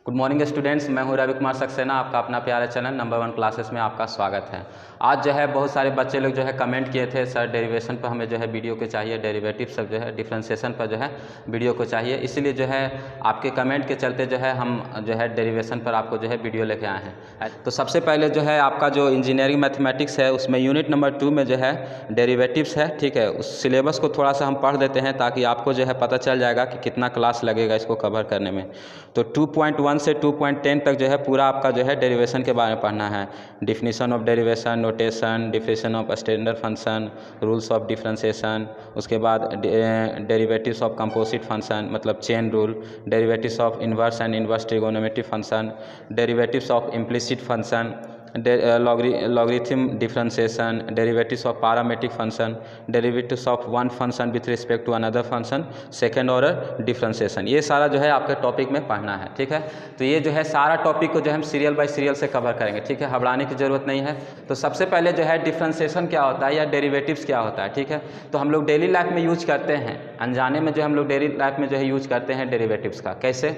Good morning students, मैं हूं रवि कुमार सक्सेना। आपका अपना प्यारा चैनल नंबर 1 क्लासेस में आपका स्वागत है। आज जो है बहुत सारे बच्चे लोग जो है कमेंट किए थे, सर डेरिवेशन पर हमें जो है वीडियो को चाहिए, डेरिवेटिव सब जो है डिफ्रेंशिएशन पर जो है वीडियो को चाहिए। इसीलिए जो है आपके कमेंट के चलते जो है हम जो है डेरिवेशन पर आपको जो है वीडियो लेके आए हैं। तो सबसे पहले जो है आपका जो इंजीनियरिंग मैथमेटिक्स है उसमें यूनिट नंबर 2 में जो है डेरिवेटिव्स है, ठीक है। उस सिलेबस को थोड़ा सा हम पढ़ देते हैं ताकि आपको जो है पता चल जाएगा कि कितना क्लास लगेगा इसको कवर करने में। तो 2.1 से 2.10 तक जो है पूरा आपका जो है डेरिवेशन के बारे में पढ़ना है। Definition of derivation, notation, definition of standard function, rules of differentiation, उसके बाद डेरिवेटिव्स ऑफ कंपोजिट फंक्शन मतलब chain rule, derivatives of inverse and inverse trigonometric function, derivatives of implicit function, logarithm differentiation, derivatives of parametric function, derivatives of one function with respect to another function, second order differentiation. ये सारा जो है आपके topic में पढ़ना है, ठीक है। तो ये जो है सारा टॉपिक को जो है हम सीरियल बाय सीरियल से कवर करेंगे, ठीक है, घबराने की ज़रूरत नहीं है। तो सबसे पहले जो है डिफरेंशिएशन क्या होता है या डेरिवेटिव्स क्या होता है, ठीक है। तो हम लोग डेली लाइफ में यूज करते हैं, अनजाने में जो हम लोग डेली लाइफ में जो है यूज करते हैं डेरिवेटिव्स का। कैसे?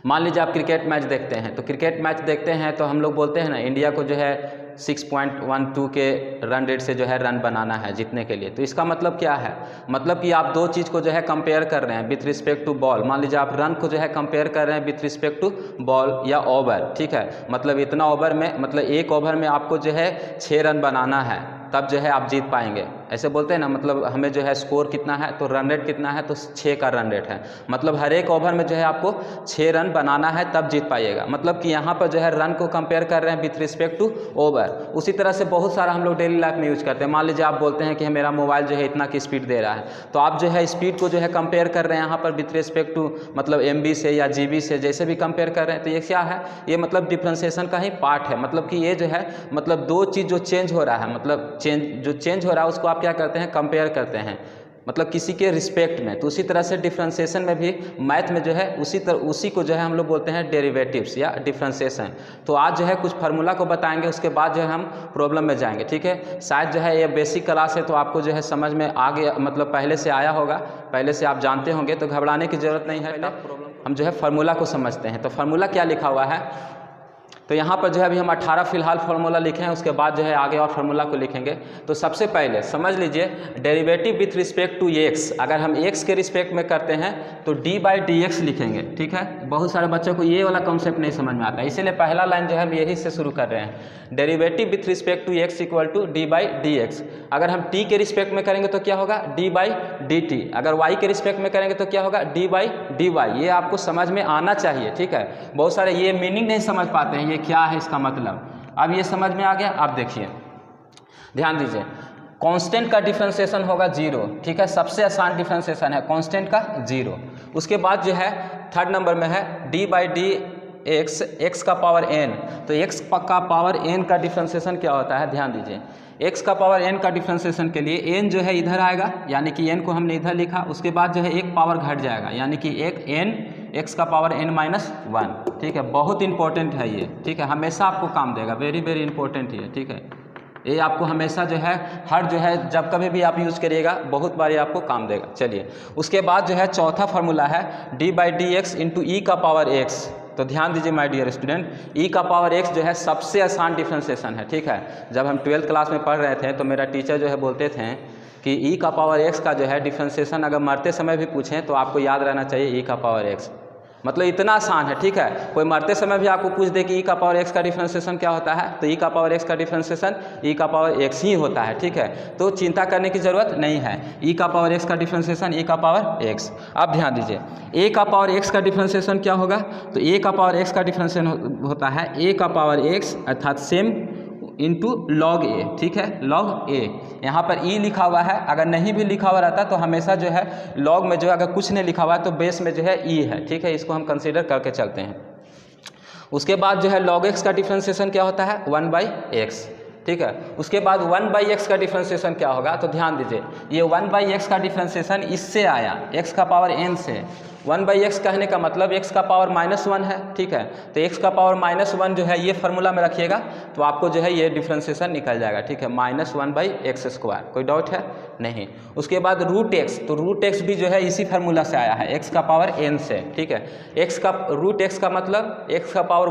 मान लीजिए आप क्रिकेट मैच देखते हैं, तो क्रिकेट मैच देखते हैं तो हम लोग बोलते हैं ना इंडिया को जो है 6.12 के रन रेट से जो है रन बनाना है जीतने के लिए। तो इसका मतलब क्या है? मतलब कि आप दो चीज़ को जो है कंपेयर कर रहे हैं विथ रिस्पेक्ट टू बॉल। मान लीजिए आप रन को जो है कंपेयर कर रहे हैं विथ रिस्पेक्ट टू बॉल या ओवर, ठीक है। मतलब इतना ओवर में, मतलब एक ओवर में आपको जो है 6 रन बनाना है, तब जो है आप जीत पाएंगे। ऐसे बोलते हैं ना, मतलब हमें जो है स्कोर कितना है तो रन रेट कितना है तो 6 का रन रेट है। मतलब हर एक ओवर में जो है आपको 6 रन बनाना है तब जीत पाइएगा। मतलब कि यहाँ पर जो है रन को कंपेयर कर रहे हैं विथ रिस्पेक्ट टू ओवर। उसी तरह से बहुत सारा हम लोग डेली लाइफ में यूज करते हैं। मान लीजिए आप बोलते हैं कि मेरा मोबाइल जो है इतना की स्पीड दे रहा है, तो आप जो है स्पीड को जो है कंपेयर कर रहे हैं यहाँ पर विथ रिस्पेक्ट टू मतलब MB से या GB से, जैसे भी कंपेयर कर रहे हैं। तो ये क्या है? ये मतलब डिफ्रेंशिएशन का ही पार्ट है। मतलब कि ये जो है मतलब दो चीज़ जो चेंज हो रहा है, मतलब चेंज हो रहा है उसको आप क्या करते हैं? कंपेयर करते हैं, मतलब किसी के रिस्पेक्ट में। तो उसी तरह से डिफरेंशिएशन में भी मैथ में जो है उसी को जो है हम लोग बोलते हैं डेरिवेटिव्स या डिफरेंशिएशन। तो आज जो है कुछ फार्मूला को बताएंगे, उसके बाद जो है हम प्रॉब्लम में जाएंगे, ठीक है। शायद जो है ये बेसिक क्लास है तो आपको जो है समझ में आ गया, मतलब पहले से आया होगा, पहले से आप जानते होंगे, तो घबराने की ज़रूरत नहीं है। हम जो है फार्मूला को समझते हैं। तो फार्मूला क्या लिखा हुआ है? तो यहाँ पर जो है अभी हम 18 फिलहाल फार्मूला लिखे हैं, उसके बाद जो है आगे और फार्मूला को लिखेंगे। तो सबसे पहले समझ लीजिए derivative with respect to x, अगर हम x के रिस्पेक्ट में करते हैं तो d/dx लिखेंगे, ठीक है। बहुत सारे बच्चों को ये वाला कॉन्सेप्ट नहीं समझ में आता है, इसीलिए पहला लाइन जो है हम यही से शुरू कर रहे हैं। Derivative with respect to x equal to d/dx। अगर हम t के रिस्पेक्ट में करेंगे तो क्या होगा? d/dt। अगर y के रिस्पेक्ट में करेंगे तो क्या होगा? d/dy। ये आपको समझ में आना चाहिए, ठीक है। बहुत सारे ये मीनिंग नहीं समझ पाते हैं, ये क्या है इसका मतलब। अब ये समझ में आ गया। आप देखिए, ध्यान दीजिए, कांस्टेंट का डिफरेंशिएशन होगा 0, ठीक है। सबसे आसान डिफरेंशिएशन है कांस्टेंट का 0। उसके बाद जो है थर्ड नंबर में है d/dx, x का पावर n। तो x का पावर n का डिफरेंशिएशन क्या होता है? ध्यान दीजिए, x का पावर n का डिफरेंशिएशन के लिए n जो है इधर आएगा, यानी कि n को हमने इधर लिखा, उसके बाद जो है एक पावर घट जाएगा, यानी कि एक n, x का पावर n-1, ठीक है। बहुत इंपॉर्टेंट है ये, ठीक है, हमेशा आपको काम देगा, वेरी वेरी इंपॉर्टेंट ये, ठीक है। ये आपको हमेशा जो है हर जो है जब कभी भी आप यूज़ करिएगा बहुत बार ये आपको काम देगा। चलिए, उसके बाद जो है चौथा फार्मूला है d/dx इंटू ई का पावर x। तो ध्यान दीजिए माय डियर स्टूडेंट, e का पावर x जो है सबसे आसान डिफरेंशिएशन है, ठीक है। जब हम 12th क्लास में पढ़ रहे थे तो मेरा टीचर जो है बोलते थे कि e का पावर x का जो है डिफरेंशिएशन अगर मरते समय भी पूछें तो आपको याद रहना चाहिए e का पावर x। मतलब इतना आसान है, ठीक है। कोई मरते समय भी आपको पूछ दे कि e का पावर x का डिफरेंशिएशन क्या होता है, तो e का पावर x का डिफरेंशिएशन e का पावर x ही होता है, ठीक है। तो चिंता करने की ज़रूरत नहीं है, e का पावर x का डिफरेंशिएशन e का पावर x। अब ध्यान दीजिए, a का पावर x का डिफरेंशिएशन क्या होगा? तो a का पावर x का डिफरेंशिएशन होता है a का पावर x अर्थात सेम इंटू लॉग ए, ठीक है, लॉग ए। यहाँ पर ई लिखा हुआ है, अगर नहीं भी लिखा हुआ रहता तो हमेशा जो है लॉग में जो है अगर कुछ नहीं लिखा हुआ है तो बेस में जो है ई है, ठीक है। इसको हम कंसीडर करके चलते हैं। उसके बाद जो है लॉग एक्स का डिफरेंशिएशन क्या होता है? 1/x। ठीक है। उसके बाद 1/x का डिफ्रेंसिएशन क्या होगा, तो ध्यान दीजिए, ये 1/x का डिफ्रेंसिएशन इससे आया x का पावर n से। 1/x कहने का मतलब x का पावर -1 है, ठीक है। तो x का पावर -1 जो है ये फार्मूला में रखिएगा तो आपको जो है ये डिफ्रेंसिएशन निकल जाएगा, ठीक है, -1/x²। कोई डाउट है नहीं। उसके बाद √x, तो √x भी जो है इसी फार्मूला से आया है, x का पावर n से, ठीक है। √x का मतलब x का पावर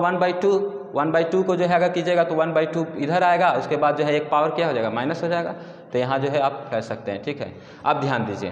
1/2 को जो है अगर कीजिएगा तो 1/2 इधर आएगा, उसके बाद जो है एक पावर क्या हो जाएगा, माइनस हो जाएगा। तो यहाँ जो है आप कर सकते हैं, ठीक है। अब ध्यान दीजिए,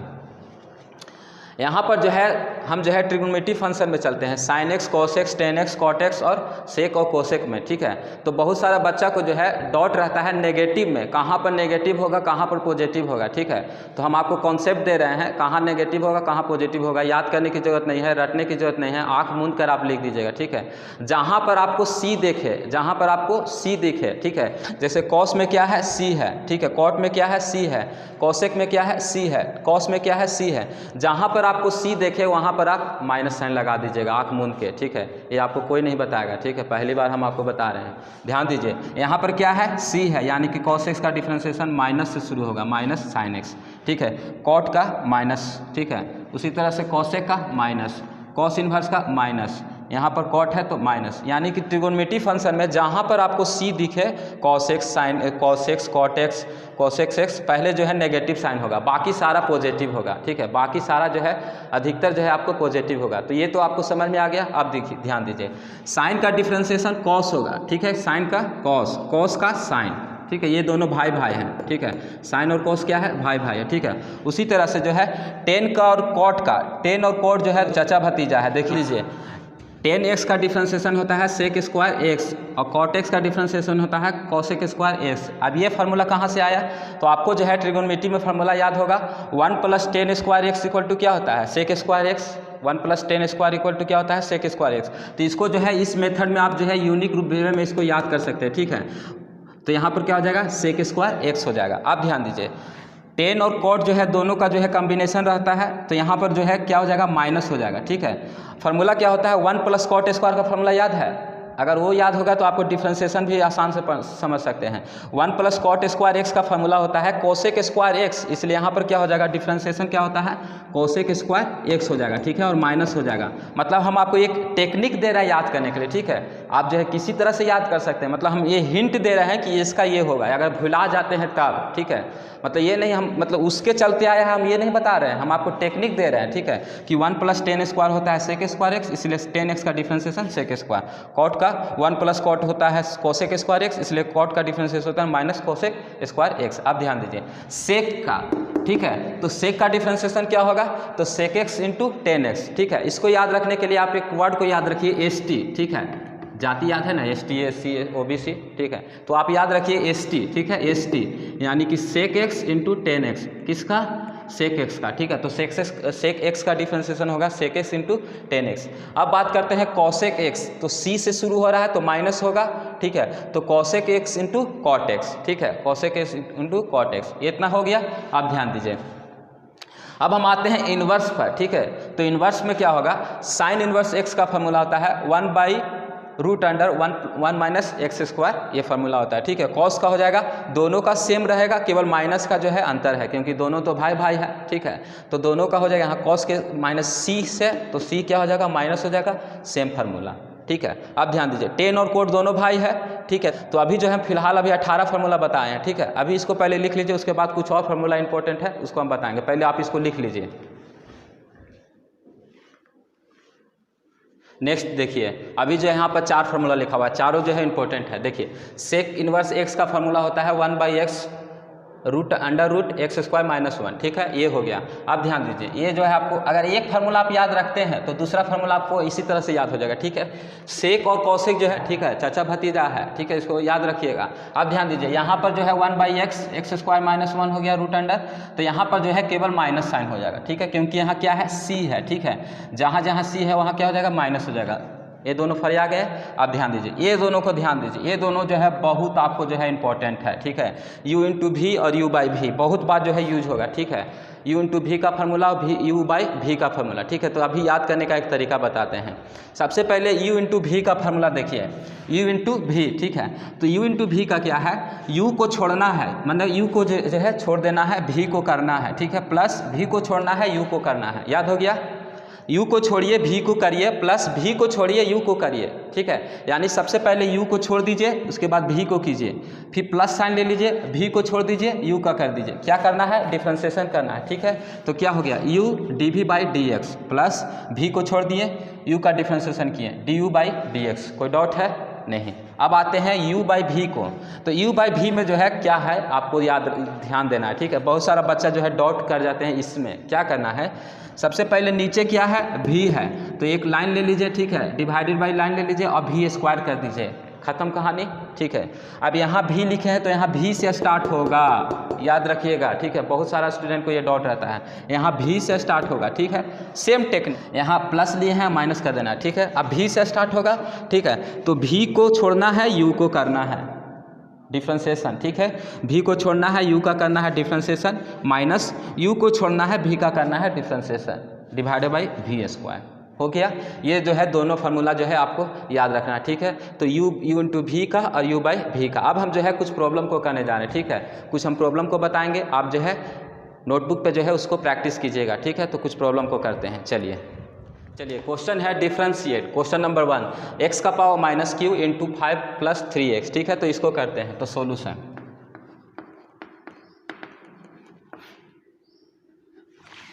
यहाँ पर जो है हम जो है ट्रिग्नोमेट्री फंक्शन में चलते हैं, sin x cos x tan x cot x और sec और cosec में, ठीक है। तो बहुत सारा बच्चा को जो है डॉट रहता है नेगेटिव में, कहाँ पर नेगेटिव होगा कहाँ पर पॉजिटिव होगा, ठीक है। तो हम आपको कॉन्सेप्ट दे रहे हैं, कहाँ नेगेटिव होगा कहाँ पॉजिटिव होगा, याद करने की जरूरत नहीं है, रटने की जरूरत नहीं है, आँख मूंद कर आप लिख दीजिएगा, ठीक है। जहाँ पर आपको C देखे, जहाँ पर आपको C दिखे, ठीक है, जैसे cos में क्या है C है, ठीक है, cot में क्या है C है, cosec में क्या है C है, cos में क्या है C है। जहाँ पर आपको C देखे वहाँ पर आप माइनस साइन लगा दीजिएगा आँख मूंद के, ठीक है। ये आपको कोई नहीं बताएगा, ठीक है, पहली बार हम आपको बता रहे हैं। ध्यान दीजिए, यहाँ पर क्या है C है, यानी कि cos x का डिफ्रेंसिएशन माइनस से शुरू होगा, माइनस sin x, ठीक है। cot का माइनस, ठीक है। उसी तरह से cosec का माइनस, cos इनवर्स का माइनस, यहाँ पर cot है तो माइनस, यानी कि ट्रिगोनोमेट्री फंक्शन में जहाँ पर आपको C दिखे cos x cot x cosec x पहले जो है नेगेटिव साइन होगा, बाकी सारा पॉजिटिव होगा, ठीक है। बाकी सारा जो है अधिकतर जो है आपको पॉजिटिव होगा। तो ये तो आपको समझ में आ गया। अब देखिए ध्यान दीजिए, साइन का डिफ्रेंसिएशन cos होगा, ठीक है, साइन का cos का साइन, ठीक है, ये दोनों भाई भाई हैं, ठीक है। साइन और cos क्या है, भाई भाई है, ठीक है। उसी तरह से जो है tan का और cot का, tan और cot जो है चाचा भतीजा है। देख लीजिए, tan x का डिफ्रेंसिएशन होता है sec स्क्वायर x और cot x का डिफ्रेंसिएशन होता है cosec स्क्वायर x। अब ये फार्मूला कहाँ से आया, तो आपको जो है ट्रिगोनोमेट्री में फार्मूला याद होगा, 1 + tan square x equal to क्या होता है, sec square x। 1 + tan square equal to क्या होता है, sec स्क्वायर x। तो इसको जो है इस मेथड में आप जो है यूनिक रूप में इसको याद कर सकते हैं, ठीक है। तो यहाँ पर क्या हो जाएगा, sec स्क्वायर x हो जाएगा। अब ध्यान दीजिए, tan और cot जो है दोनों का जो है कॉम्बिनेशन रहता है, तो यहाँ पर जो है क्या हो जाएगा, माइनस हो जाएगा, ठीक है। फार्मूला क्या होता है, 1 + cot स्क्वायर का फार्मूला याद है, अगर वो याद होगा तो आपको डिफ्रेंसिएशन भी आसान से समझ सकते हैं। 1 + cot स्क्वायर x का फार्मूला होता है cosec स्क्वायर x, इसलिए यहाँ पर क्या हो जाएगा, डिफ्रेंसिएशन क्या होता है, cosec स्क्वायर x हो जाएगा, ठीक है, और माइनस हो जाएगा। मतलब हम आपको एक टेक्निक दे रहे हैं याद करने के लिए, ठीक है। आप जो है किसी तरह से याद कर सकते हैं, मतलब हम ये हिंट दे रहे हैं कि इसका ये होगा, अगर भुला जाते हैं तब, ठीक है। मतलब ये नहीं हम मतलब उसके चलते आया है, हम ये नहीं बता रहे हैं, हम आपको टेक्निक दे रहे हैं, ठीक है, कि 1 + tan स्क्वायर होता है sec स्क्वायर x, इसलिए tan x का डिफ्रेंसिएशन sec स्क्वायर। cot का 1 + cot होता है cosec स्क्वायर x, इसलिए cot का डिफ्रेंसिएशन होता है -cosec स्क्वायर x। अब ध्यान दीजिए sec का, ठीक है, तो sec का डिफ्रेंसिएशन क्या होगा, तो sec x × tan x, ठीक है। इसको याद रखने के लिए आप एक वर्ड को याद रखिए, st, ठीक है, जाति याद है ना, ST SC OBC, ठीक है। तो आप याद रखिए ST, ठीक है, ST यानी कि sec x × tan x, किसका, sec x का, ठीक है। तो sec x का डिफ्रेंसिएशन होगा sec x × tan x। अब बात करते हैं cosec x, तो C से शुरू हो रहा है तो माइनस होगा, ठीक है। तो cosec x × cot x, ठीक है, cosec x × cot x, ये इतना हो गया। अब ध्यान दीजिए, अब हम आते हैं इन्वर्स पर, ठीक है। तो इन्वर्स में क्या होगा, साइन इन्वर्स x का फार्मूला होता है 1/√1 - x², ये फार्मूला होता है, ठीक है। cos का हो जाएगा, दोनों का सेम रहेगा, केवल माइनस का जो है अंतर है, क्योंकि दोनों तो भाई भाई है, ठीक है। तो दोनों का हो जाएगा यहाँ cos के -c से, तो c क्या हो जाएगा, माइनस हो जाएगा, सेम फार्मूला, ठीक है। अब ध्यान दीजिए, tan और cot दोनों भाई है, ठीक है। तो अभी जो है फिलहाल अभी 18 फार्मूला बताए हैं, ठीक है। अभी इसको पहले लिख लीजिए, उसके बाद कुछ और फार्मूला इंपॉर्टेंट है उसको हम बताएंगे, पहले आप इसको लिख लीजिए। नेक्स्ट देखिए, अभी जो है यहाँ पर 4 फार्मूला लिखा हुआ है, चारों जो है इंपॉर्टेंट है। देखिए, sec इनवर्स x का फार्मूला होता है 1/x √x² - 1, ठीक है, ये हो गया। अब ध्यान दीजिए, ये जो है आपको अगर एक फार्मूला आप याद रखते हैं तो दूसरा फार्मूला आपको इसी तरह से याद हो जाएगा, ठीक है। sec और cosec जो है, ठीक है, चाचा भतीजा है, ठीक है, इसको याद रखिएगा। अब ध्यान दीजिए, यहाँ पर जो है 1/x x² - 1 हो गया √, तो यहाँ पर जो है केवल माइनस साइन हो जाएगा, ठीक है, क्योंकि यहाँ क्या है, c है, ठीक है। जहाँ जहाँ c है वहाँ क्या हो जाएगा, माइनस हो जाएगा। ये दोनों फर आ गए। अब ध्यान दीजिए, ये दोनों को ध्यान दीजिए, ये दोनों जो है बहुत आपको जो है इंपॉर्टेंट है, ठीक है। u × v और u/v बहुत बार जो है यूज होगा, ठीक है। u इंटू वी का फार्मूला और u बाई वी का फार्मूला, ठीक है। तो अभी याद करने का एक तरीका बताते हैं। सबसे पहले u इंटू वी का फार्मूला देखिए, u इंटू वी, ठीक है। तो u इंटू वी का क्या है, u को छोड़ना है, मतलब u को जो है छोड़ देना है, v को करना है, ठीक है, प्लस v को छोड़ना है, u को करना है। याद हो गया, u को छोड़िए v को करिए, प्लस v को छोड़िए u को करिए, ठीक है। यानी सबसे पहले u को छोड़ दीजिए, उसके बाद v को कीजिए, फिर प्लस साइन ले लीजिए, v को छोड़ दीजिए, u का कर दीजिए। क्या करना है, डिफ्रेंशिएशन करना है, ठीक है। तो क्या हो गया, u dv by D x, plus v को छोड़ दिए, u का डिफ्रेंशिएशन किए, du बाई डी एक्स। कोई डाउट है, नहीं। अब आते हैं u बाई वी को। तो u बाई वी में जो है क्या है, आपको याद ध्यान देना है, ठीक है। बहुत सारा बच्चा जो है डॉट कर जाते हैं। इसमें क्या करना है, सबसे पहले नीचे क्या है, v है, तो एक लाइन ले लीजिए, ठीक है, डिवाइडेड बाई लाइन ले लीजिए और v स्क्वायर कर दीजिए, खत्म कहानी, ठीक है। अब यहाँ v लिखे हैं तो यहाँ v से स्टार्ट होगा, याद रखिएगा, ठीक है। बहुत सारा स्टूडेंट को ये डाउट रहता है, यहाँ v से स्टार्ट होगा, ठीक है। सेम टेक्निक, यहाँ प्लस लिए हैं, माइनस कर देना है, ठीक है। अब v से स्टार्ट होगा, ठीक है। तो v को छोड़ना है, u को करना है डिफ्रेंशिएशन, ठीक है। v को छोड़ना है, u का करना है डिफ्रेंशिएशन, माइनस u को छोड़ना है, v का करना है differentiation, divided by V square. हो गया, ये जो है दोनों फार्मूला जो है आपको याद रखना है, ठीक है। तो u इंटू वी का और u बाई वी का। अब हम जो है कुछ प्रॉब्लम को करने जा रहे हैं, ठीक है। कुछ हम प्रॉब्लम को बताएंगे, आप जो है नोटबुक पे जो है उसको प्रैक्टिस कीजिएगा, ठीक है। तो कुछ प्रॉब्लम को करते हैं, चलिए। क्वेश्चन है डिफ्रेंशिएट, क्वेश्चन नंबर 1, x का power minus Q into 5 plus 3x, ठीक है। तो इसको करते हैं, तो सोल्यूशन,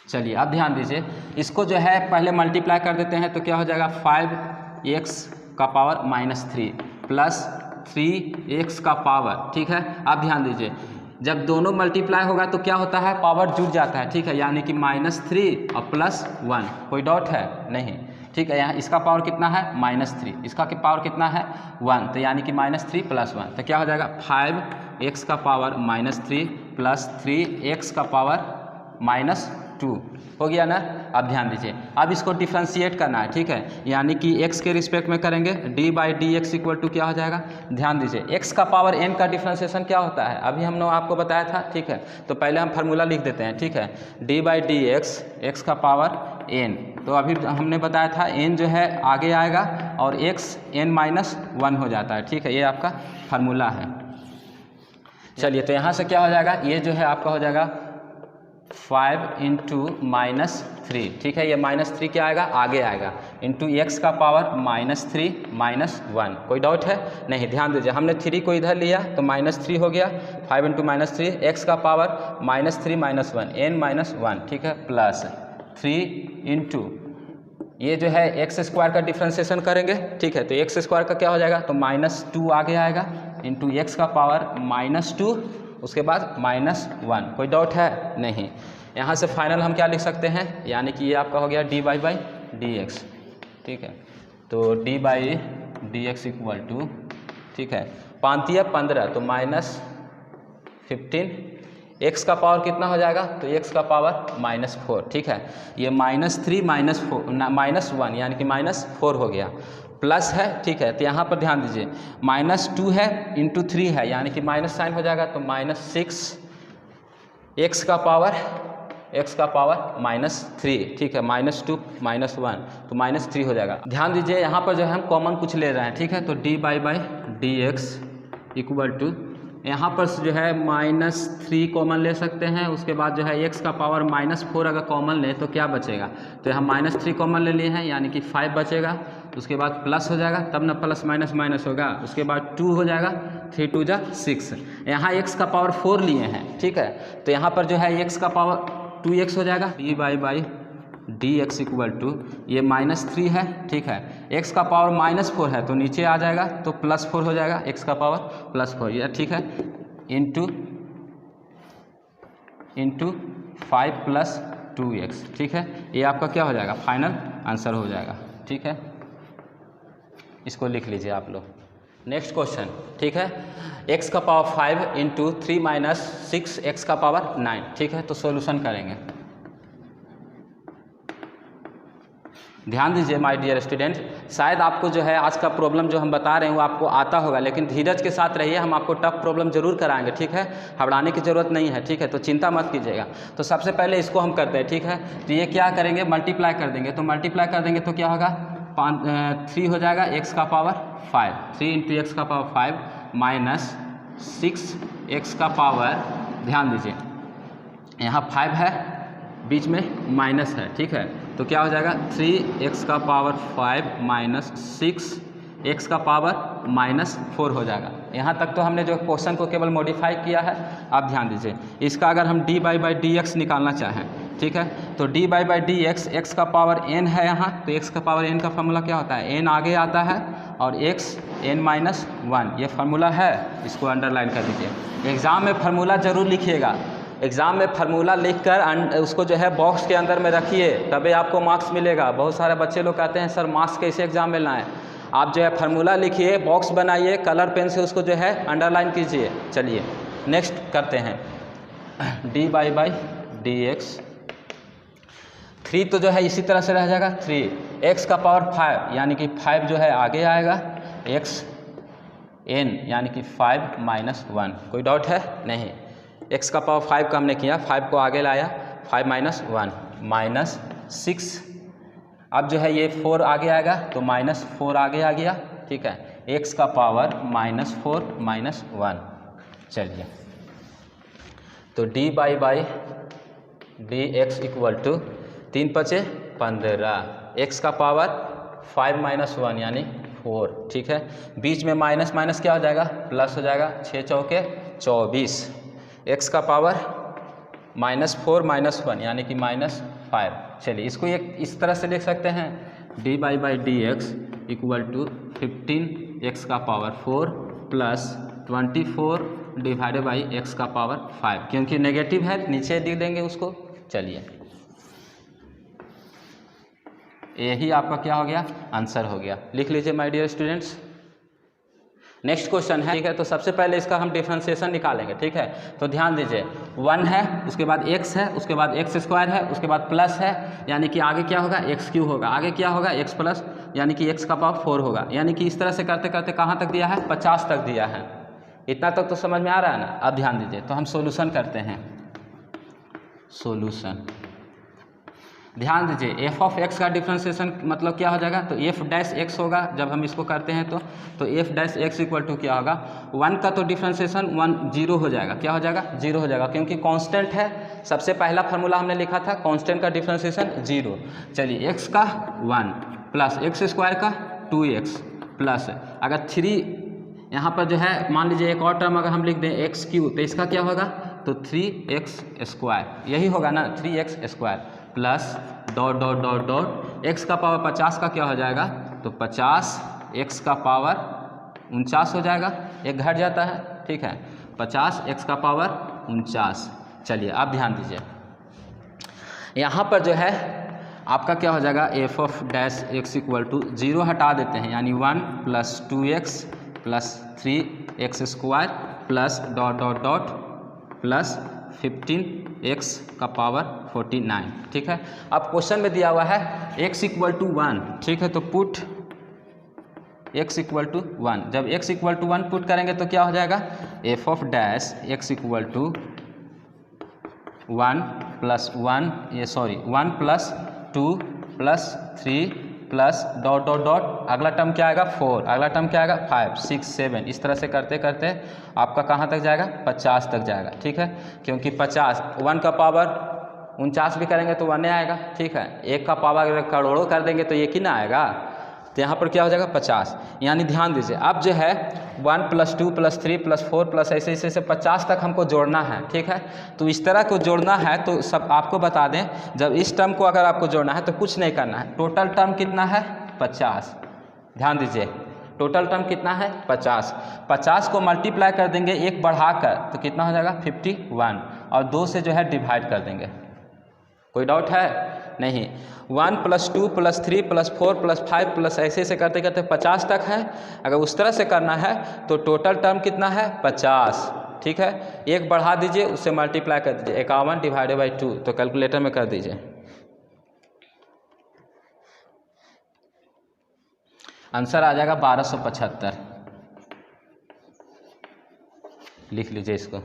चलिए अब ध्यान दीजिए। इसको जो है पहले मल्टीप्लाई कर देते हैं, तो क्या हो जाएगा, 5x का पावर माइनस 3 प्लस 3x का पावर, ठीक है। अब ध्यान दीजिए, जब दोनों मल्टीप्लाई होगा तो क्या होता है, पावर जुड़ जाता है, ठीक है। यानी कि -3 और +1। कोई डाउट है, नहीं, ठीक है। यहाँ इसका पावर कितना है, -3, इसका पावर कितना है, 1, तो यानी कि -3 + 1, तो क्या हो जाएगा, 5x का पावर -3 प्लस 3x का पावर -2, हो गया ना। अब ध्यान दीजिए, अब इसको डिफ्रेंशिएट करना है, ठीक है। यानी कि x के रिस्पेक्ट में करेंगे, d by D x equal to क्या हो जाएगा, ध्यान दीजिए, x का पावर n का डिफ्रेंशिएशन क्या होता है, अभी हमने आपको बताया था, ठीक है। तो पहले हम फार्मूला लिख देते हैं, ठीक है। d by D x, x का पावर n, तो अभी हमने बताया था n जो है आगे आएगा और x n-1 हो जाता है, ठीक है। ये आपका फार्मूला है। चलिए, तो यहाँ से क्या हो जाएगा, ये जो है आपका हो जाएगा 5 इंटू -3, ठीक है। ये -3 क्या आएगा, आगे आएगा, इंटू x का पावर -3 -1। कोई डाउट है, नहीं। ध्यान दीजिए, हमने 3 को इधर लिया तो -3 हो गया, 5 इंटू -3, x का पावर -3 -1 n-1, ठीक है, प्लस 3 इंटू ये जो है x स्क्वायर का डिफ्रेंशिएशन करेंगे, ठीक है। तो x स्क्वायर का क्या हो जाएगा, तो -2 आगे आएगा, इंटू x का पावर -2, उसके बाद -1। कोई डाउट है, नहीं। यहाँ से फाइनल हम क्या लिख सकते हैं, यानी कि ये आपका हो गया dy बाई डी एक्स, ठीक है। तो d by D x equal to, ठीक है, 5×15 तो -15, x का पावर कितना हो जाएगा, तो x का पावर -4, ठीक है। ये -3 -1 यानी कि -4 हो गया, प्लस है, ठीक है। तो यहाँ पर ध्यान दीजिए, -2 है इंटू 3 है, यानी कि माइनस साइन हो जाएगा, तो -6, x का पावर -3, ठीक है, -2 -1 तो -3 हो जाएगा। ध्यान दीजिए, यहाँ पर जो है हम कॉमन कुछ ले रहे हैं, ठीक है। तो d by D x equal to, यहाँ पर जो है -3 कॉमन ले सकते हैं, उसके बाद जो है x का पावर -4 अगर कॉमन ले तो क्या बचेगा, तो यहाँ -3 कॉमन ले लिए हैं, यानी कि 5 बचेगा, उसके बाद प्लस हो जाएगा, तब ना प्लस माइनस माइनस होगा, उसके बाद 2 हो जाएगा, 3 2 जा 6। यहाँ x का पावर 4 लिए हैं, ठीक है। तो यहाँ पर जो है x का पावर 2x हो जाएगा, d by D x equal to, ये -3 है, ठीक है। x का पावर -4 है तो नीचे आ जाएगा, तो +4 हो जाएगा, x का पावर +4, ये ठीक है, इंटू 5 + 2x, ठीक है। ये आपका क्या हो जाएगा, फाइनल आंसर हो जाएगा, ठीक है। इसको लिख लीजिए आप लोग। नेक्स्ट क्वेश्चन, ठीक है, x का पावर 5 इंटू 3 - 6 x का पावर 9, ठीक है। तो सॉल्यूशन करेंगे। ध्यान दीजिए माय डियर स्टूडेंट, शायद आपको जो है आज का प्रॉब्लम जो हम बता रहे हैं वो आपको आता होगा, लेकिन धीरज के साथ रहिए, हम आपको टफ प्रॉब्लम जरूर कराएंगे, ठीक है। घबराने की ज़रूरत नहीं है, ठीक है, तो चिंता मत कीजिएगा। तो सबसे पहले इसको हम करते हैं, ठीक है। तो ये क्या करेंगे, मल्टीप्लाई कर देंगे। तो मल्टीप्लाई कर देंगे तो क्या होगा, 3 हो जाएगा x का पावर 5, 3 × x का पावर 5 माइनस 6 x का पावर, ध्यान दीजिए यहाँ 5 है, बीच में माइनस है, ठीक है। तो क्या हो जाएगा 3x का पावर 5 माइनस 6x का पावर माइनस 4 हो जाएगा। यहाँ तक तो हमने जो क्वेश्चन को केवल मॉडिफाई किया है। अब ध्यान दीजिए, इसका अगर हम dy/dx निकालना चाहें, ठीक है, तो dy/dx x का पावर n है यहाँ, तो x का पावर n का फार्मूला क्या होता है, n आगे आता है और x n-1, ये फार्मूला है, इसको अंडरलाइन कर दीजिए। एग्ज़ाम में फार्मूला ज़रूर लिखिएगा, एग्ज़ाम में फार्मूला लिखकर उसको जो है बॉक्स के अंदर में रखिए, तभी आपको मार्क्स मिलेगा। बहुत सारे बच्चे लोग कहते हैं सर मार्क्स कैसे एग्ज़ाम में लाएं, आप जो है फार्मूला लिखिए, बॉक्स बनाइए, कलर पेन से उसको जो है अंडरलाइन कीजिए। चलिए नेक्स्ट करते हैं, dy/dx 3 तो जो है इसी तरह से रह जाएगा 3x का पावर 5, यानी कि 5 जो है आगे आएगा, x n यानी कि 5 माइनस 1। कोई डाउट है नहीं, x का पावर 5 का हमने किया, 5 को आगे लाया, 5 माइनस 1 माइनस 6, अब जो है ये 4 आगे आएगा तो माइनस 4 आगे आ गया, ठीक है, x का पावर माइनस 4 माइनस 1। चलिए तो dy/dx इक्वल टू 3 × 5 = 15, x का पावर 5 माइनस 1 यानी 4, ठीक है, बीच में माइनस माइनस क्या हो जाएगा, प्लस हो जाएगा, 6 चौके 24, x का पावर -4 माइनस 1 यानी कि -5। चलिए इसको एक इस तरह से लिख सकते हैं, dy/dx इक्वल टू 15x का power 4 plus 24 divided by x का पावर 5, क्योंकि नेगेटिव है नीचे लिख देंगे उसको। चलिए यही आपका क्या हो गया, आंसर हो गया, लिख लीजिए my dear students. Next question है, ठीक है, तो सबसे पहले इसका हम डिफरेंशिएशन निकालेंगे, ठीक है। तो ध्यान दीजिए 1 है, उसके बाद x है, उसके बाद x² है, उसके बाद प्लस है, यानी कि आगे क्या होगा, x³ होगा, आगे क्या होगा x प्लस, यानी कि x का पावर 4 होगा, यानी कि इस तरह से करते करते कहाँ तक दिया है, 50 तक दिया है। इतना तक तो समझ में आ रहा है ना। अब ध्यान दीजिए, तो हम सोल्यूशन करते हैं, सोल्यूशन ध्यान दीजिए, f(x) का डिफरेंशिएशन मतलब क्या हो जाएगा, तो f' होगा जब हम इसको करते हैं तो f' इक्वल टू क्या होगा, 1 का तो डिफरेंशिएशन 0 हो जाएगा, क्या हो जाएगा, 0 हो जाएगा, क्योंकि कांस्टेंट है। सबसे पहला फार्मूला हमने लिखा था कांस्टेंट का डिफरेंशिएशन 0। चलिए x का 1 प्लस x² का 2x प्लस, अगर 3 यहाँ पर जो है मान लीजिए एक और टर्म अगर हम लिख दें x³, तो इसका क्या होगा, तो 3x², यही होगा ना, 3x² plus dot dot dot dot x का पावर 50 का क्या हो जाएगा, तो 50 x का पावर 49 हो जाएगा, एक घट जाता है, ठीक है, 50 x का पावर 49। चलिए अब ध्यान दीजिए, यहाँ पर जो है आपका क्या हो जाएगा, f(x) इक्वल टू 0 हटा देते हैं, यानी 1 plus 2x plus 3x² plus dot dot dot plus 15x का पावर 49, ठीक है। अब क्वेश्चन में दिया हुआ है x इक्वल टू 1, ठीक है, तो पुट x इक्वल टू 1, जब x इक्वल टू 1 पुट करेंगे तो क्या हो जाएगा, f(x) equal to 1 plus 1 plus 2 plus 3 plus dot dot dot, अगला टर्म क्या आएगा 4, अगला टर्म क्या आएगा 5 6 7, इस तरह से करते करते आपका कहाँ तक जाएगा, 50 तक जाएगा, ठीक है, क्योंकि 50 1 का पावर 49 भी करेंगे तो 1 आएगा, ठीक है, 1 का पावर अगर करोड़ों कर देंगे तो 1 ही ना आएगा, तो यहाँ पर क्या हो जाएगा 50। यानी ध्यान दीजिए, अब जो है 1 प्लस 2 प्लस 3 प्लस 4 प्लस ऐसे ऐसे 50 तक हमको जोड़ना है, ठीक है। तो इस तरह को जोड़ना है, तो सब आपको बता दें, जब इस टर्म को अगर आपको जोड़ना है तो कुछ नहीं करना है, टोटल टर्म कितना है 50, ध्यान दीजिए टोटल टर्म कितना है 50, 50 को मल्टीप्लाई कर देंगे 1 बढ़ाकर, तो कितना हो जाएगा 51, और 2 से जो है डिवाइड कर देंगे। कोई डाउट है नहीं, 1 plus 2 plus 3 plus 4 plus 5 plus ऐसे ऐसे करते करते 50 तक है। अगर उस तरह से करना है तो टोटल टर्म कितना है 50, ठीक है, 1 बढ़ा दीजिए, उससे मल्टीप्लाई कर दीजिए, 51 डिवाइडेड बाई 2, तो कैलकुलेटर में कर दीजिए, आंसर आ जाएगा 1275। लिख लीजिए इसको।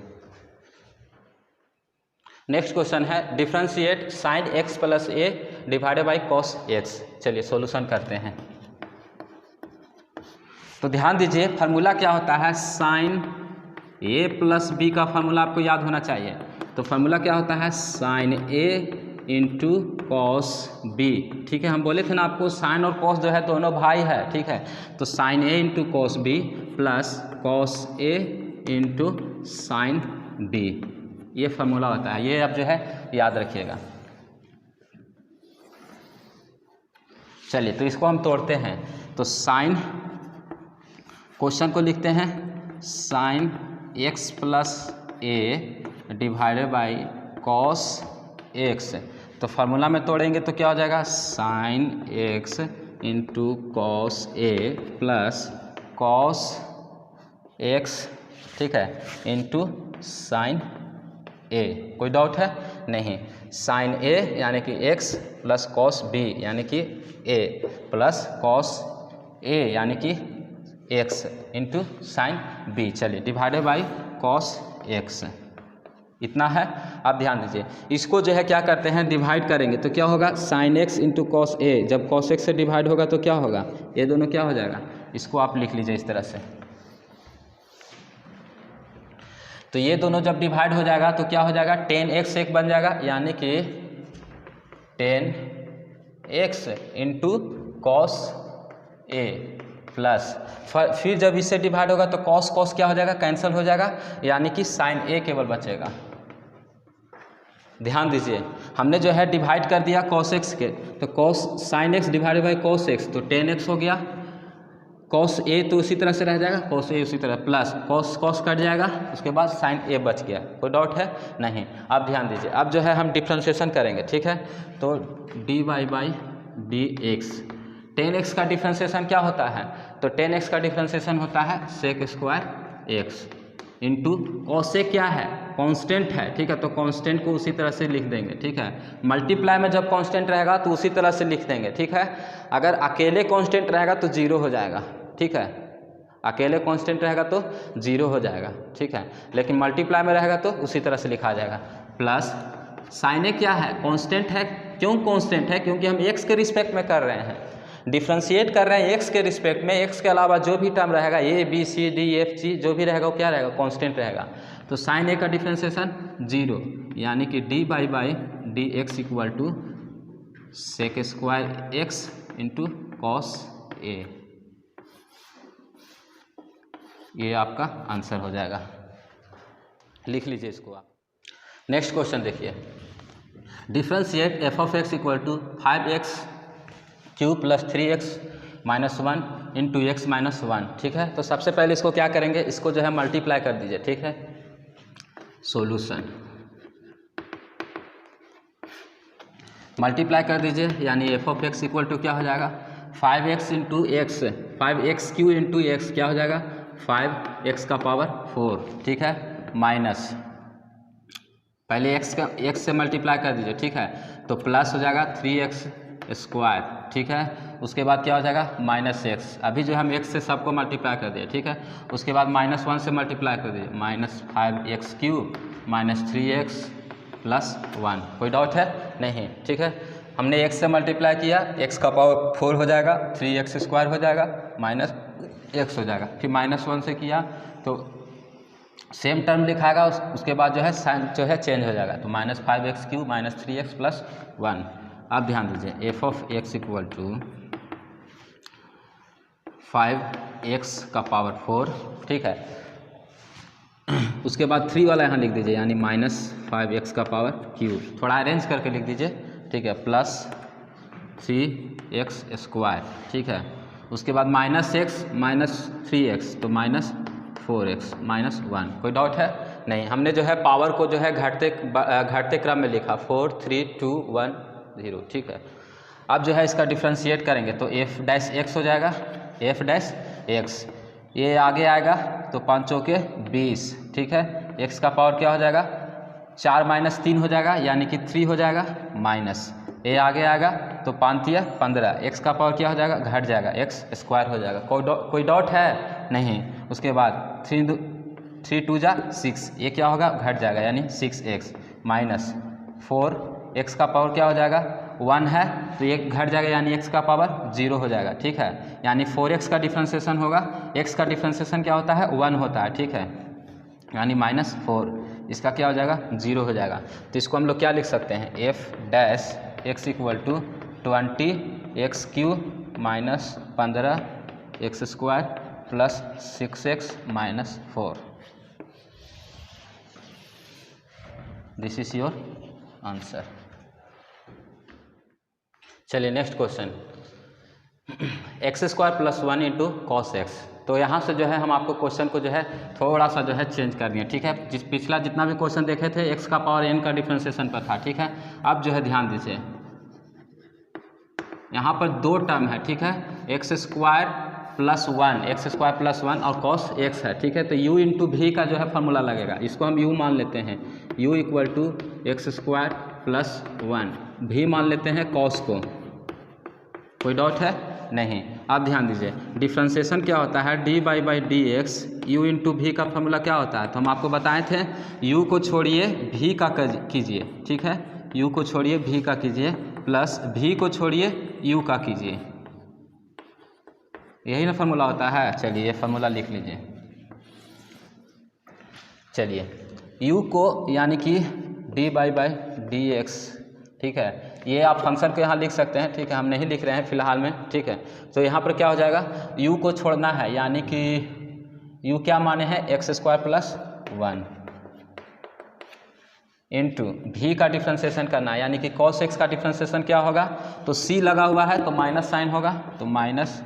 नेक्स्ट क्वेश्चन है differentiate sine x plus A divided by cos x. चलिए सॉल्यूशन करते हैं। तो ध्यान दीजिए फार्मूला क्या होता है, साइन ए प्लस बी का फार्मूला आपको याद होना चाहिए। तो फार्मूला क्या होता है, sign A into cos B. ठीक है, हम बोले थे ना आपको साइन और कॉस जो है दोनों भाई है। ठीक है, तो sine A into cos B plus cos A into sine B, ये फार्मूला होता है। ये अब जो है याद रखिएगा। चलिए तो इसको हम तोड़ते हैं। तो साइन, क्वेश्चन को लिखते हैं sine x plus A divided by cos x. तो फार्मूला में तोड़ेंगे तो क्या हो जाएगा, साइन एक्स इंटू कॉस ए प्लस कॉस एक्स, ठीक है, इंटू साइन ए। कोई डाउट है? नहीं। साइन ए यानी कि एक्स प्लस कॉस बी यानी कि ए प्लस कॉस ए यानी कि एक्स इंटू साइन बी। चलिए डिवाइडेड बाई कॉस एक्स, इतना है। आप ध्यान दीजिए, इसको जो है क्या करते हैं, डिवाइड करेंगे तो क्या होगा, साइन एक्स इंटू कॉस ए। जब कॉस एक्स से डिवाइड होगा तो क्या होगा, ये दोनों क्या हो जाएगा, इसको आप लिख लीजिए इस तरह से। तो ये दोनों जब डिवाइड हो जाएगा तो क्या हो जाएगा, टेन एक्स एक बन जाएगा यानी कि टेन एक्स इंटू कॉस ए प्लस फिर जब इससे डिवाइड होगा तो कॉस कॉस क्या हो जाएगा, कैंसिल हो जाएगा यानी कि साइन ए केवल बचेगा। ध्यान दीजिए, हमने जो है डिवाइड कर दिया कॉस एक्स के, तो cos sine x divided by cos x तो टेन एक्स हो गया। कॉस ए तो उसी तरह से रह जाएगा, कॉस ए उसी तरह प्लस कॉस कॉस कट जाएगा, उसके बाद साइन ए बच गया। कोई डाउट है? नहीं। अब ध्यान दीजिए, अब जो है हम डिफ्रेंशिएशन करेंगे। ठीक है, तो D Y by D X, tan X का डिफ्रेंशिएशन क्या होता है, तो टेन एक्स का डिफ्रेंशिएशन होता है sec square x into cos A क्या है, कांस्टेंट है। ठीक है, तो कांस्टेंट को उसी तरह से लिख देंगे। ठीक है, मल्टीप्लाई में जब कांस्टेंट रहेगा तो उसी तरह से लिख देंगे। ठीक है, अगर अकेले कांस्टेंट रहेगा तो जीरो हो जाएगा। ठीक है, अकेले कांस्टेंट रहेगा तो जीरो हो जाएगा। ठीक है, लेकिन मल्टीप्लाई में रहेगा तो उसी तरह से लिखा जाएगा। प्लस साइन ए क्या है, कांस्टेंट है। क्यों कांस्टेंट है, क्योंकि हम एक्स के रिस्पेक्ट में कर रहे हैं, डिफ्रेंशिएट कर रहे हैं एक्स के रिस्पेक्ट में। एक्स के अलावा जो भी टर्म रहेगा, A B C D F G जो भी रहेगा वो क्या रहेगा, कांस्टेंट रहेगा। तो साइन ए का डिफ्रेंशिएशन जीरो यानी कि d by by D x equal to sec square x into cos A. ये आपका आंसर हो जाएगा, लिख लीजिए इसको आप। नेक्स्ट क्वेश्चन देखिए, differentiate f of x equal to 5x cube plus 3x minus 1 into x minus 1। ठीक है, तो सबसे पहले इसको क्या करेंगे, इसको जो है मल्टीप्लाई कर दीजिए। ठीक है, सॉल्यूशन मल्टीप्लाई कर दीजिए यानी F of x equal to क्या हो जाएगा, 5x into X, 5x Q into X क्या हो जाएगा, 5x का पावर 4। ठीक है, माइनस पहले x से मल्टीप्लाई कर दीजिए। ठीक है, तो प्लस हो जाएगा 3x स्क्वायर। ठीक है, उसके बाद क्या हो जाएगा, माइनस एक्स। अभी जो हम x से सबको मल्टीप्लाई कर दिए। ठीक है, उसके बाद माइनस 1 से मल्टीप्लाई कर दीजिए, minus 5x cube minus 3x plus 1। कोई डाउट है? नहीं। ठीक है, हमने x से मल्टीप्लाई किया, x का पावर 4 हो जाएगा, 3x स्क्वायर हो जाएगा, माइनस x हो जाएगा। फिर माइनस 1 से किया तो सेम टर्म लिखाएगा, उसके बाद जो है साइन जो है चेंज हो जाएगा, तो minus 5x cube minus 3x plus 1। अब ध्यान दीजिए, f of x equal to 5x का पावर 4। ठीक है, उसके बाद 3 वाला यहाँ लिख दीजिए यानी माइनस 5x का पावर क्यूब, थोड़ा अरेंज करके लिख दीजिए। ठीक है, प्लस 3x स्क्वायर। ठीक है, उसके बाद माइनस x माइनस 3x तो माइनस 4x माइनस 1। कोई डाउट है? नहीं। हमने जो है पावर को जो है घटते क्रम में लिखा, 4 3 2 1 0। ठीक है, अब जो है इसका डिफ्रेंशिएट करेंगे तो एफ डैश एक्स हो जाएगा, एफ डैश एक्स, ये आगे आएगा तो 5 चौके 20। ठीक है, एक्स का पावर क्या हो जाएगा, 4 माइनस 3 हो जाएगा यानी कि 3 हो जाएगा, माइनस ए आगे आएगा तो 5 या 15, एक्स का पावर क्या हो जाएगा, घट जाएगा, एक्स स्क्वायर हो जाएगा। कोई डाउट है नहीं। उसके बाद 3 2 जा 6, ये क्या होगा, घट जाएगा, यानी 6x माइनस 4, एक्स का पावर क्या हो जाएगा 1 है तो ये घट जाएगा, यानी x का पावर 0 हो जाएगा। ठीक है, यानी 4x का डिफ्रेंशिएशन होगा, x का डिफ्रेंशिएशन क्या होता है 1 होता है। ठीक है, यानी -4, इसका क्या हो जाएगा 0 हो जाएगा। तो इसको हम लोग क्या लिख सकते हैं, f(x) = 20x³ minus 15x² plus 6x minus 4। This is your answer. चलिए next question, x² + 1 × cos x। तो यहाँ से जो है हम आपको क्वेश्चन को जो है थोड़ा सा जो है चेंज कर दिए। ठीक है, जितना भी क्वेश्चन देखे थे x का पावर n का डिफ्रेंशिएशन पर था। ठीक है, अब जो है ध्यान दीजिए, यहाँ पर 2 टर्म है। ठीक है, x² + 1 और cos x है। ठीक है, तो u × v का जो है फार्मूला लगेगा, इसको हम u मान लेते हैं, u = x² + 1, v मान लेते हैं cos को। कोई डाउट है नहीं। अब ध्यान दीजिए, डिफ्रेंशिएशन क्या होता है, dy/dx u × v का फार्मूला क्या होता है, तो हम आपको बताए थे u को छोड़िए v का कीजिए। ठीक है, u को छोड़िए v का कीजिए प्लस v को छोड़िए u का कीजिए, यही ना फार्मूला होता है। चलिए ये फार्मूला लिख लीजिए। चलिए u को यानी कि dy/dx, ठीक है, ये आप फंक्शन को यहाँ लिख सकते हैं। ठीक है, हम नहीं लिख रहे हैं फिलहाल में। ठीक है, तो यहाँ पर क्या हो जाएगा, u को छोड़ना है, यानी कि u क्या माने हैं x² + 1 इंटू v का डिफ्रेंशिएशन करना है, यानी कि cos x का डिफ्रेंशिएशन क्या होगा, तो c लगा हुआ है तो माइनस साइन होगा, तो माइनस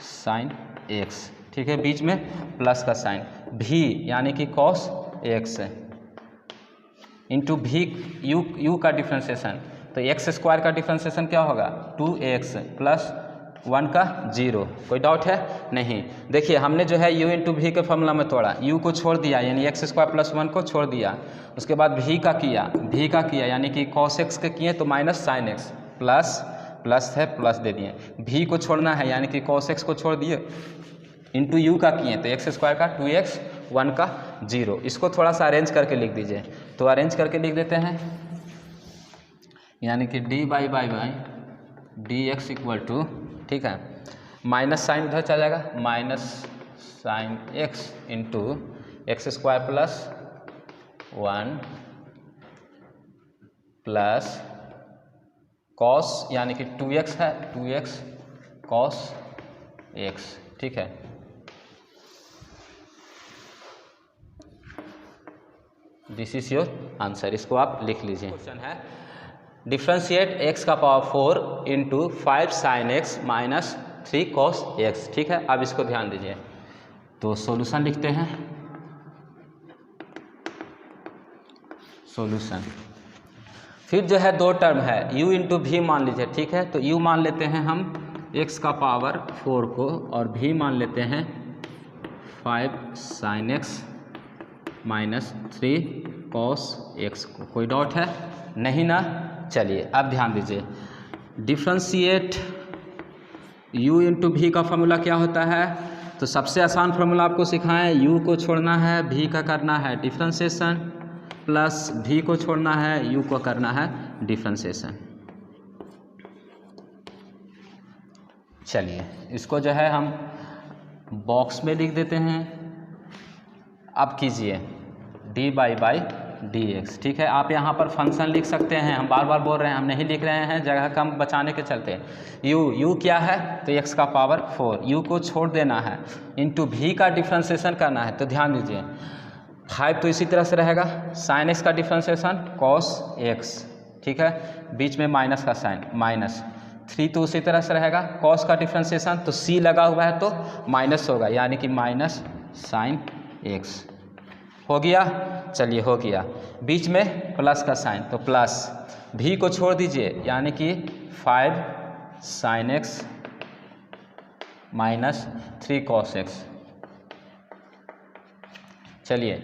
साइन x। ठीक है, बीच में प्लस का साइन, v यानी कि cos x into v u का डिफ्रेंशिएशन, तो x² का डिफ्रेंशिएशन क्या होगा 2x + 1 का 0। कोई डाउट है नहीं। देखिए हमने जो है u × v के फार्मूला में तोड़ा, u को छोड़ दिया यानी x² + 1 को छोड़ दिया, उसके बाद v का किया यानी कि cos x के किए तो माइनस साइन x, प्लस है प्लस दे दिए, v को छोड़ना है यानी कि cos x को छोड़ दिए, इंटू u का किए तो x² का 2x 1 का 0। इसको थोड़ा सा अरेंज करके लिख दीजिए, तो अरेंज करके लिख देते हैं, यानी कि dy/dx = ठीक है, माइनस साइन उधर चला जाएगा, minus sine x into x² + 1 plus cos यानी कि 2x है, 2x cos x। ठीक है, दिस इज योर आंसर, इसको आप लिख लीजिए। क्वेश्चन है, डिफ्रेंशिएट x का power 4 × 5 sin x minus 3 cos x। ठीक है, अब इसको ध्यान दीजिए, तो सॉल्यूशन लिखते हैं, सॉल्यूशन, फिर जो है 2 टर्म है, u × v मान लीजिए। ठीक है, तो u मान लेते हैं हम x का पावर 4 को और v मान लेते हैं 5 sin x minus 3 cos x को। कोई डाउट है नहीं ना। चलिए अब ध्यान दीजिए, डिफ्रेंशिएट u × v का फार्मूला क्या होता है, तो सबसे आसान फार्मूला आपको सिखाएं, u को छोड़ना है v का करना है डिफ्रेंशिएशन, प्लस v को छोड़ना है u को करना है डिफ्रेंशिएशन। चलिए इसको जो है हम बॉक्स में लिख देते हैं। अब कीजिए dy/dx। ठीक है, आप यहाँ पर फंक्शन लिख सकते हैं, हम बार बार बोल रहे हैं, हम नहीं लिख रहे हैं जगह कम बचाने के चलते। u क्या है, तो x का पावर 4, u को छोड़ देना है, इंटू v का डिफ्रेंशिएशन करना है। तो ध्यान दीजिए 5 तो इसी तरह से रहेगा, साइन x का डिफ्रेंशिएशन cos x। ठीक है, बीच में माइनस का साइन, माइनस 3 तो उसी तरह से रहेगा, cos का डिफ्रेंशिएशन तो c लगा हुआ है तो माइनस होगा, यानी कि माइनस साइन x हो गया। चलिए हो गया, बीच में प्लस का साइन तो प्लस, v को छोड़ दीजिए यानी कि 5 sin x minus 3 cos x। चलिए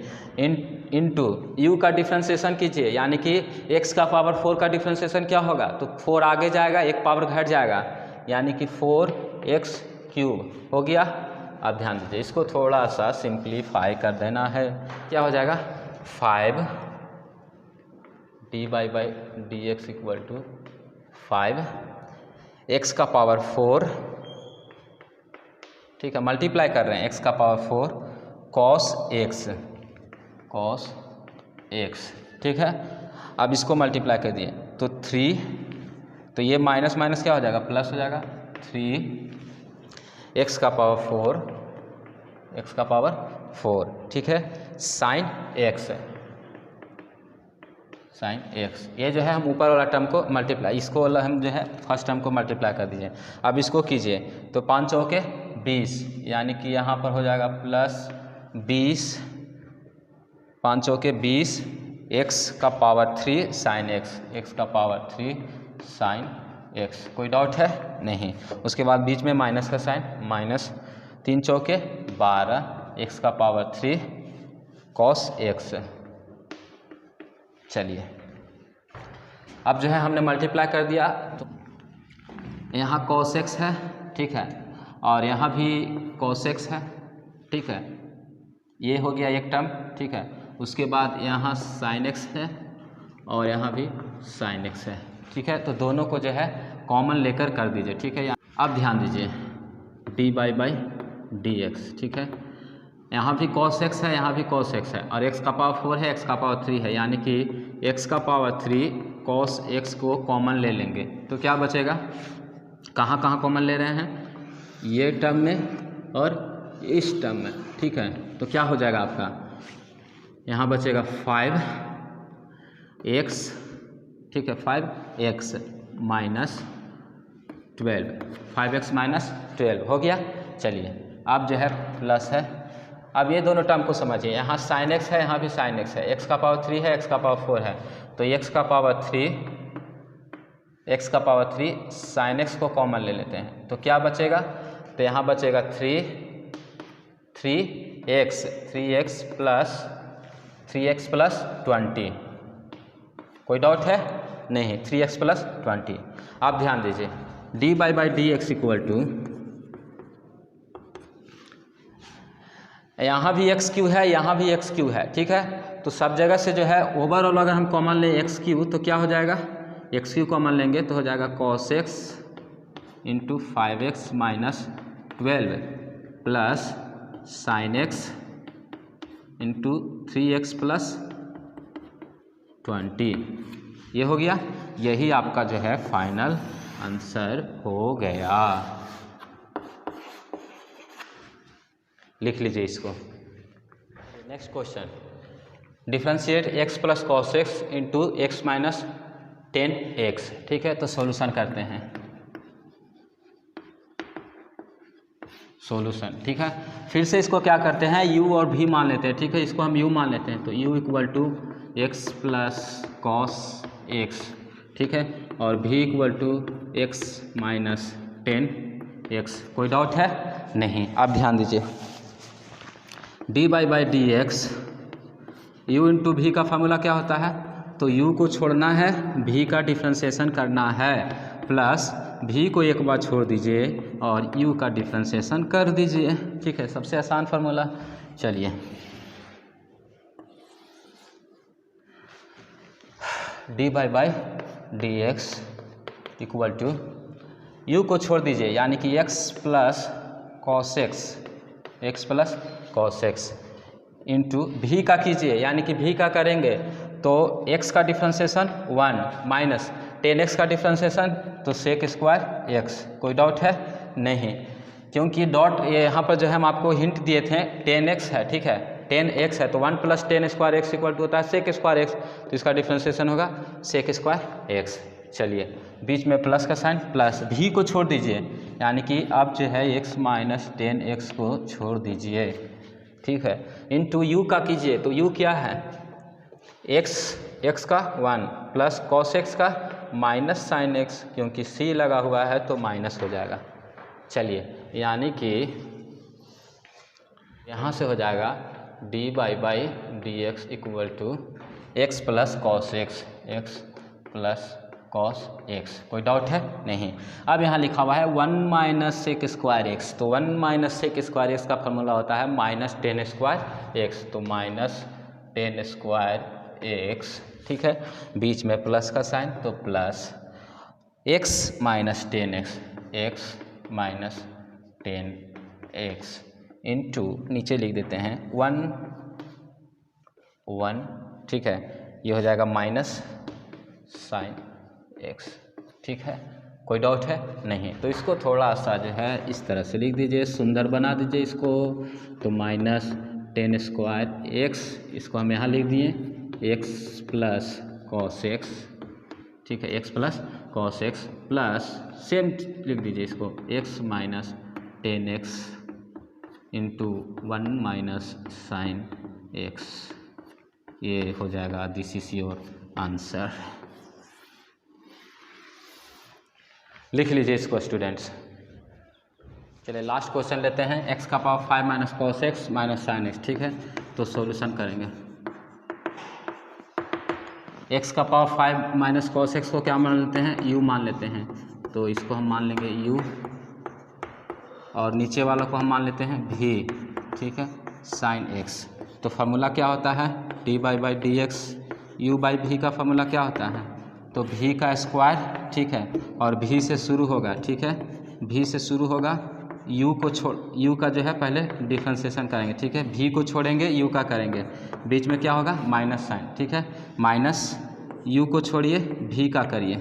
इंटू यू का डिफ्रेंशिएशन कीजिए, यानी कि x का पावर 4 का डिफ्रेंशिएशन क्या होगा, तो 4 आगे जाएगा, एक पावर घट जाएगा, यानी कि 4x क्यूब हो गया। अब ध्यान दीजिए, इसको थोड़ा सा सिंप्लीफाई कर देना है, क्या हो जाएगा 5 dy/dx इक्वल टू 5 x का पावर 4, ठीक है, मल्टीप्लाई कर रहे हैं x का पावर 4 cos x, ठीक है। अब इसको मल्टीप्लाई कर दिए तो 3, तो ये माइनस माइनस क्या हो जाएगा, प्लस हो जाएगा, 3 x का पावर 4, ठीक है, साइन x, ये जो है हम ऊपर वाला टर्म को मल्टीप्लाई, इसको वाला हम जो है फर्स्ट टर्म को मल्टीप्लाई कर दीजिए। अब इसको कीजिए तो 5 चौके 20, यानी कि यहाँ पर हो जाएगा प्लस 20, 5 चौके 20 x का पावर 3 साइन x का पावर 3 साइन x। कोई डाउट है नहीं। उसके बाद बीच में माइनस का साइन, माइनस 3 चौके 12 x का पावर 3 cos x। चलिए अब जो है हमने मल्टीप्लाई कर दिया, तो यहाँ cos x है, ठीक है, और यहाँ भी cos x है, ठीक है, ये हो गया एक टर्म, ठीक है। उसके बाद यहाँ sin x है और यहाँ भी sin x है, ठीक है। तो दोनों को जो है कॉमन लेकर कर दीजिए, ठीक है। अब ध्यान दीजिए dy/dx, ठीक है, यहाँ भी cos x है, यहाँ भी cos x है, और x का पावर 4 है, x का पावर 3 है, यानी कि x का पावर 3 cos x को कॉमन ले लेंगे तो क्या बचेगा, कहाँ कहाँ कॉमन ले रहे हैं, ये टर्म में और इस टर्म में, ठीक है। तो क्या हो जाएगा आपका, यहाँ बचेगा 5x, ठीक है, 5x माइनस 12, 5x माइनस 12 हो गया। चलिए अब जो है प्लस है, अब ये दोनों टर्म को समझिए, यहाँ sin x है, यहाँ भी sin x है, x का पावर 3 है, x का पावर 4 है, तो x का पावर 3 sin x को कॉमन ले लेते हैं तो क्या बचेगा, तो यहाँ बचेगा 3x प्लस 20। कोई डाउट है नहीं, 3x प्लस 20। आप ध्यान दीजिए dy/dx इक्वल टू, यहाँ भी एक्स क्यू है, यहाँ भी एक्स क्यू है, ठीक है। तो सब जगह से जो है ओवरऑल अगर हम कॉमन लें एक्स क्यू तो क्या हो जाएगा, एक्स क्यू कॉमन लेंगे तो हो जाएगा cos x into 5x minus 12 plus sign x into 3x plus 20। ये हो गया, यही आपका जो है फाइनल आंसर हो गया। लिख लीजिए इसको। Next question, differentiate x plus cos x into x minus 10x, ठीक है। तो सॉल्यूशन करते हैं, सॉल्यूशन, ठीक है। फिर से इसको क्या करते हैं, u और v मान लेते हैं, ठीक है। इसको हम u मान लेते हैं तो u equal to x plus cos x, ठीक है, और v equal to x minus 10x। कोई डाउट है नहीं। अब ध्यान दीजिए dy/dx u इंटू v का फार्मूला क्या होता है, तो u को छोड़ना है, v का डिफ्रेंशिएशन करना है, प्लस v को एक बार छोड़ दीजिए और u का डिफ्रेंशिएशन कर दीजिए, ठीक है। सबसे आसान फार्मूला। चलिए dy/dx इक्वल टू u को छोड़ दीजिए, यानी कि x plus cos x into v का कीजिए, यानी कि v का करेंगे तो x का डिफ्रेंशिएशन 1 माइनस 10x का डिफ्रेंशिएशन तो सेक स्क्वायर x। कोई डाउट है नहीं, क्योंकि डॉट ये यहाँ पर जो है हम आपको हिंट दिए थे 10x है, ठीक है, 10x है तो 1 plus 10 square x equal to होता है सेक स्क्वायर x, तो इसका डिफ्रेंशिएशन होगा सेक स्क्वायर x। चलिए बीच में प्लस का साइन, प्लस v को छोड़ दीजिए, यानी कि अब जो है x माइनस 10x को छोड़ दीजिए, ठीक है, इंटू u का कीजिए तो u क्या है, x का 1 प्लस कॉस x का माइनस साइन x, क्योंकि c लगा हुआ है तो माइनस हो जाएगा। चलिए यानी कि यहाँ से हो जाएगा d by D x equal to x plus cos x, x plus cos x. कोई डाउट है? नहीं। अब यहाँ लिखा हुआ है 1 माइनस सेक स्क्वायर एक्स, तो 1 माइनस सेक स्क्वायर एक्स का फॉर्मूला होता है माइनस टेन स्क्वायर एक्स, तो माइनस टेन स्क्वायर एक्स, ठीक है, बीच में प्लस का साइन, तो plus x minus ten x, x minus ten x into नीचे लिख देते हैं 1, ठीक है, ये हो जाएगा माइनस साइन एक्स, ठीक है। कोई डाउट है? नहीं। तो इसको थोड़ा सा जो है इस तरह से लिख दीजिए, सुंदर बना दीजिए इसको, तो माइनस टेन स्क्वायर एक्स, इसको हम यहाँ लिख दिए एक्स प्लस कॉस एक्स, ठीक है, x plus cos x plus same लिख दीजिए इसको x minus ten x into 1 minus sine x, ये हो जाएगा, दिस इज योर आंसर। लिख लीजिए इसको स्टूडेंट्स। चलिए लास्ट क्वेश्चन लेते हैं, एक्स का power 5 minus cos x minus sign x, ठीक है, तो सॉल्यूशन करेंगे। एक्स का पावर 5 माइनस कॉस एक्स को क्या मान लेते हैं? यू मान लेते हैं, तो इसको हम मान लेंगे यू, और नीचे वाला को हम मान लेते हैं भी, ठीक है, साइन एक्स। तो फार्मूला क्या होता है? D by D x, you by भी का फार्मूला क्या होता है? तो भी का स्क्वायर, ठीक है, और भी से शुरू होगा, ठीक है, भी से शुरू होगा, यू को छोड़, यू का जो है पहले डिफ्रेंशिएशन करेंगे, ठीक है, भी को छोड़ेंगे, यू का करेंगे, बीच में क्या होगा? माइनस साइन, ठीक है, माइनस यू को छोड़िए, भी का करिए,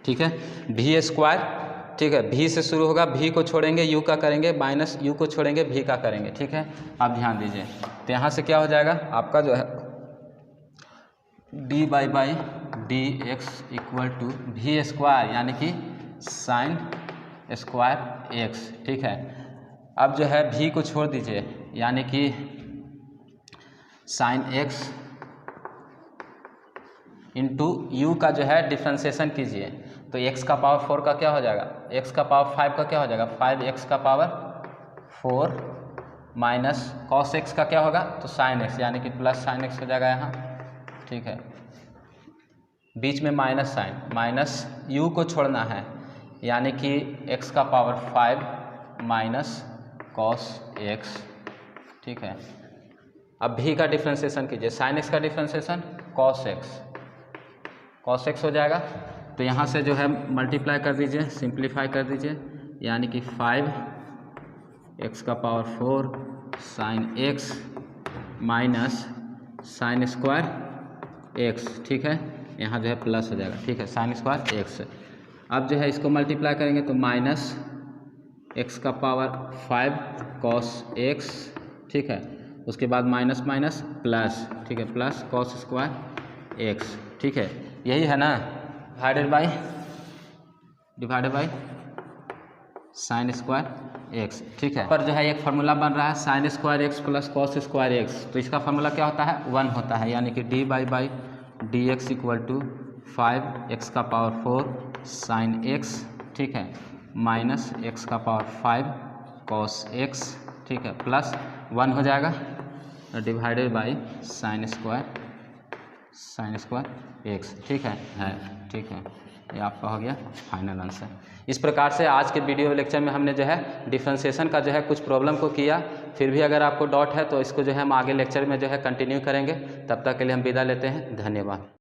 ठीक है, भी स्क्वायर, ठीक है, भी से शुरू होगा, भी को छोड़ेंगे, यू का करेंगे, माइनस यू को छोड़ेंगे, भी का करेंगे, ठीक है। आप ध्यान दीजिए, तो यहाँ से क्या हो जाएगा आपका जो है d by D x equal to भी स्क्वायर, यानी कि साइन स्क्वायर एक्स, ठीक है। अब जो है भी को छोड़ दीजिए, यानी कि साइन एक्स इंटू यू का जो है डिफ्रेंशिएशन कीजिए, तो एक्स का पावर 4 का क्या हो जाएगा? एक्स का पावर 5 का क्या हो जाएगा? 5 एक्स का पावर 4 माइनस कॉस एक्स का क्या होगा? तो साइन एक्स, यानी कि प्लस साइन एक्स हो जाएगा यहाँ, ठीक है, बीच में माइनस साइन, माइनस यू को छोड़ना है, यानी कि एक्स का पावर 5 माइनस कॉस एक्स, ठीक है। अब भी का डिफ्रेंशिएशन कीजिए, साइन एक्स का differentiation cos x, cos x हो जाएगा, तो यहाँ से जो है मल्टीप्लाई कर दीजिए, सिंप्लीफाई कर दीजिए, यानी कि 5 एक्स का power 4 sine x minus sign square x, ठीक है, यहाँ जो है प्लस हो जाएगा, ठीक है, साइन स्क्वायर एक्स। अब जो है इसको मल्टीप्लाई करेंगे तो माइनस एक्स का पावर 5 कॉस एक्स, ठीक है, उसके बाद माइनस माइनस प्लस, ठीक है, प्लस कॉस स्क्वायर एक्स, ठीक है, यही है ना, divided by sine square x, ठीक है। पर जो है एक फार्मूला बन रहा है sign square x plus cos square x, तो इसका फार्मूला क्या होता है? 1 होता है, यानी कि d by D x equal to 5 x का पावर 4 साइन एक्स, ठीक है, माइनस एक्स का पावर 5 कॉस एक्स, ठीक है, प्लस 1 हो जाएगा, divided by sine square x, ठीक है, ठीक है, ये आपका हो गया फाइनल आंसर। इस प्रकार से आज के वीडियो लेक्चर में हमने जो है डिफरेंशिएशन का जो है कुछ प्रॉब्लम को किया। फिर भी अगर आपको डाउट है तो इसको जो है हम आगे लेक्चर में जो है कंटिन्यू करेंगे। तब तक के लिए हम विदा लेते हैं, धन्यवाद।